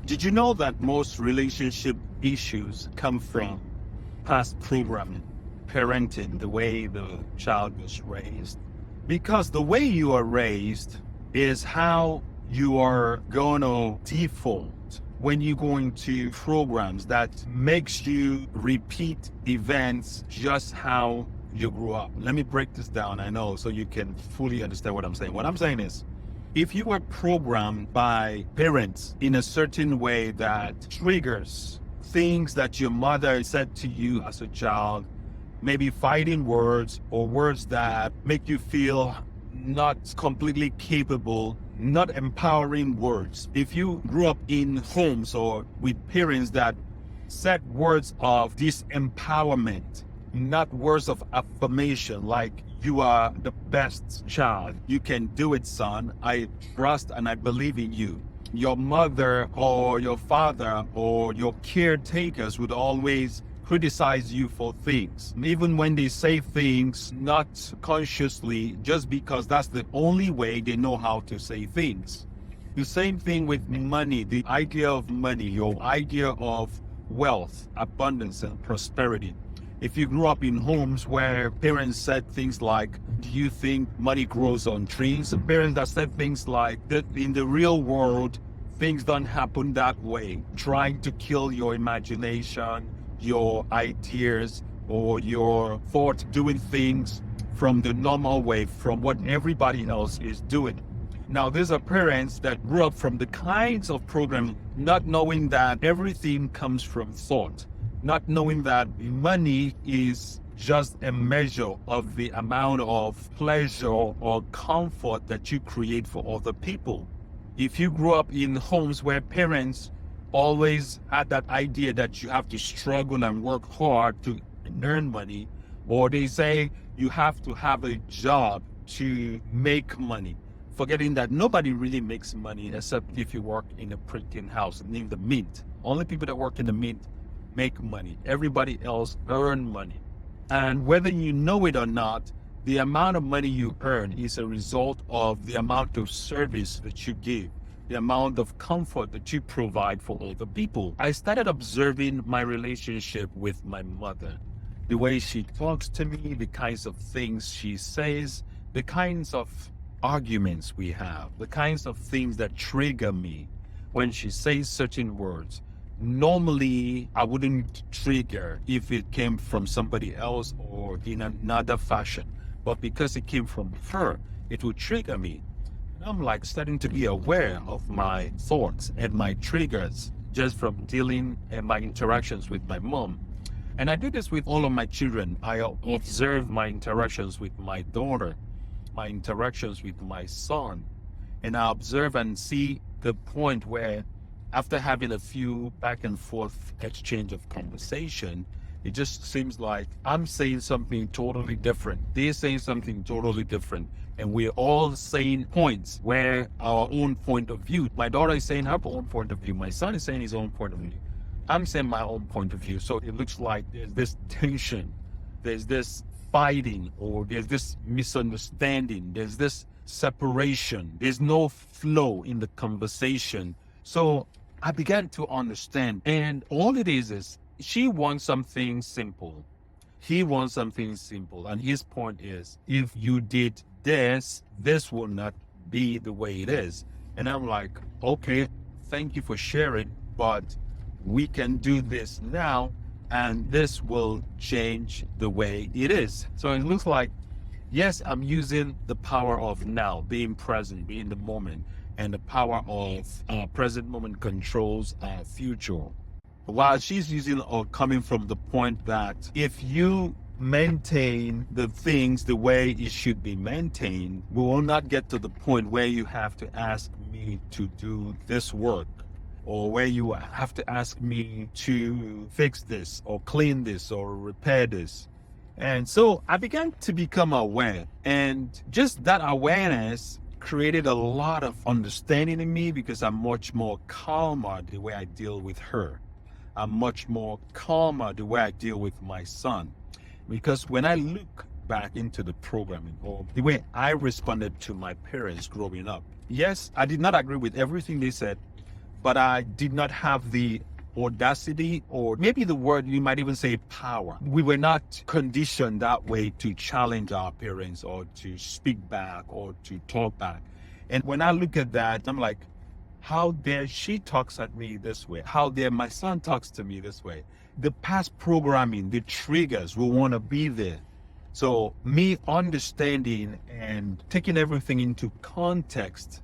Did you know that most relationship issues come from past programming, parenting, the way the child was raised? Because the way you are raised is how you are going to default when you go into programs that makes you repeat events just how you grew up. Let me break this down, I know, so you can fully understand what I'm saying. What I'm saying is, if you were programmed by parents in a certain way that triggers things that your mother said to you as a child, maybe fighting words or words that make you feel not completely capable, not empowering words. If you grew up in homes or with parents that said words of disempowerment, not words of affirmation, like you are the best child, you can do it, son, I trust and I believe in you. Your mother or your father or your caretakers would always criticize you for things, even when they say things not consciously, just because that's the only way they know how to say things. The same thing with money, the idea of money, your idea of wealth, abundance, and prosperity. If you grew up in homes where parents said things like, do you think money grows on trees? Parents that said things like, that in the real world, things don't happen that way, trying to kill your imagination, your ideas, or your thought, doing things from the normal way, from what everybody else is doing. Now, these are parents that grew up from the kinds of programming, not knowing that everything comes from thought, not knowing that money is just a measure of the amount of pleasure or comfort that you create for other people. If you grew up in homes where parents always had that idea that you have to struggle and work hard to earn money, or they say you have to have a job to make money, forgetting that nobody really makes money except if you work in a printing house named the Mint. Only people that work in the Mint make money. Everybody else earn money. And whether you know it or not, the amount of money you earn is a result of the amount of service that you give, the amount of comfort that you provide for other people. I started observing my relationship with my mother, the way she talks to me, the kinds of things she says, the kinds of arguments we have, the kinds of things that trigger me when she says certain words. Normally, I wouldn't trigger if it came from somebody else or in another fashion, but because it came from her, it would trigger me. And I'm like starting to be aware of my thoughts and my triggers just from dealing and my interactions with my mom. And I do this with all of my children. I observe my interactions with my daughter, my interactions with my son, and I observe and see the point where after having a few back and forth exchange of conversation, it just seems like I'm saying something totally different. They're saying something totally different. And we're all saying points where our own point of view, my daughter is saying her own point of view, my son is saying his own point of view, I'm saying my own point of view. So it looks like there's this tension, there's this fighting, or there's this misunderstanding, there's this separation, there's no flow in the conversation. So I began to understand, and all it is she wants something simple. He wants something simple. And his point is, if you did this, this will not be the way it is. And I'm like, okay, thank you for sharing, but we can do this now, and this will change the way it is. So it looks like, yes, I'm using the power of now, being present, being in the moment. And the power of present moment controls our future. While she's using or coming from the point that if you maintain the things the way it should be maintained, we will not get to the point where you have to ask me to do this work, or where you have to ask me to fix this or clean this or repair this. And so I began to become aware, and just that awareness created a lot of understanding in me, because I'm much more calmer the way I deal with her. I'm much more calmer the way I deal with my son. Because when I look back into the programming or the way I responded to my parents growing up, yes, I did not agree with everything they said, but I did not have the audacity, or maybe the word you might even say power. We were not conditioned that way to challenge our parents or to speak back or to talk back. And when I look at that, I'm like, how dare she talks at me this way? How dare my son talks to me this way? The past programming, the triggers will want to be there. So me understanding and taking everything into context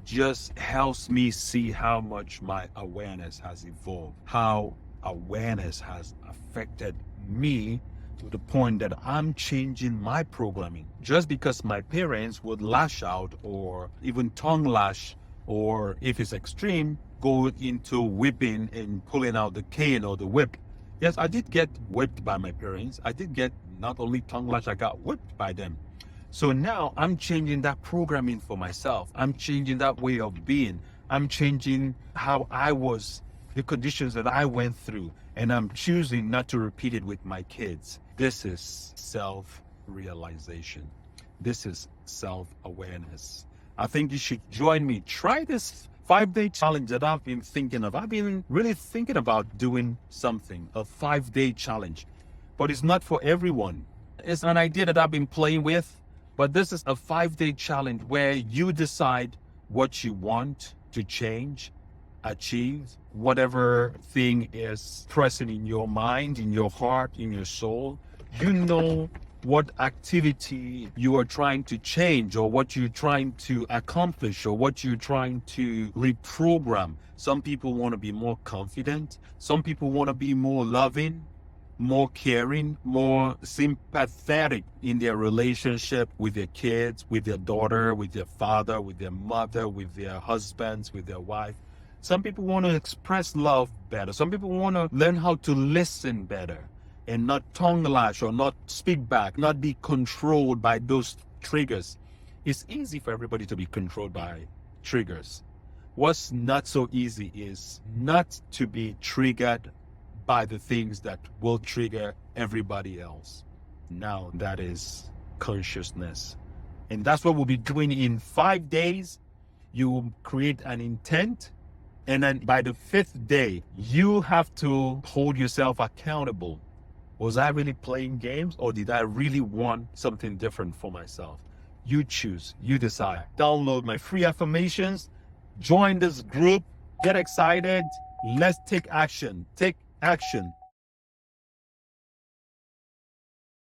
just helps me see how much my awareness has evolved, how awareness has affected me to the point that I'm changing my programming. Just because my parents would lash out or even tongue lash, or if it's extreme, go into whipping and pulling out the cane or the whip. Yes, I did get whipped by my parents. I did get not only tongue lash, I got whipped by them. So now I'm changing that programming for myself. I'm changing that way of being. I'm changing how I was, the conditions that I went through, and I'm choosing not to repeat it with my kids. This is self-realization. This is self-awareness. I think you should join me. Try this 5-day challenge that I've been thinking of. I've been really thinking about doing something, a 5-day challenge, but it's not for everyone. It's an idea that I've been playing with. But this is a 5-day challenge where you decide what you want to change, achieve, whatever thing is present in your mind, in your heart, in your soul. You know what activity you are trying to change, or what you're trying to accomplish, or what you're trying to reprogram. Some people want to be more confident. Some people want to be more loving, more caring, more sympathetic in their relationship with their kids, with their daughter, with their father, with their mother, with their husbands, with their wife. Some people want to express love better. Some people want to learn how to listen better and not tongue lash or not speak back, not be controlled by those triggers. It's easy for everybody to be controlled by triggers. What's not so easy is not to be triggered by the things that will trigger everybody else. Now that is consciousness. And that's what we'll be doing in 5 days. You will create an intent. And then by the 5th day, you have to hold yourself accountable. Was I really playing games, or did I really want something different for myself? You choose, you decide. Download my free affirmations, join this group, get excited. Let's take action. Take action.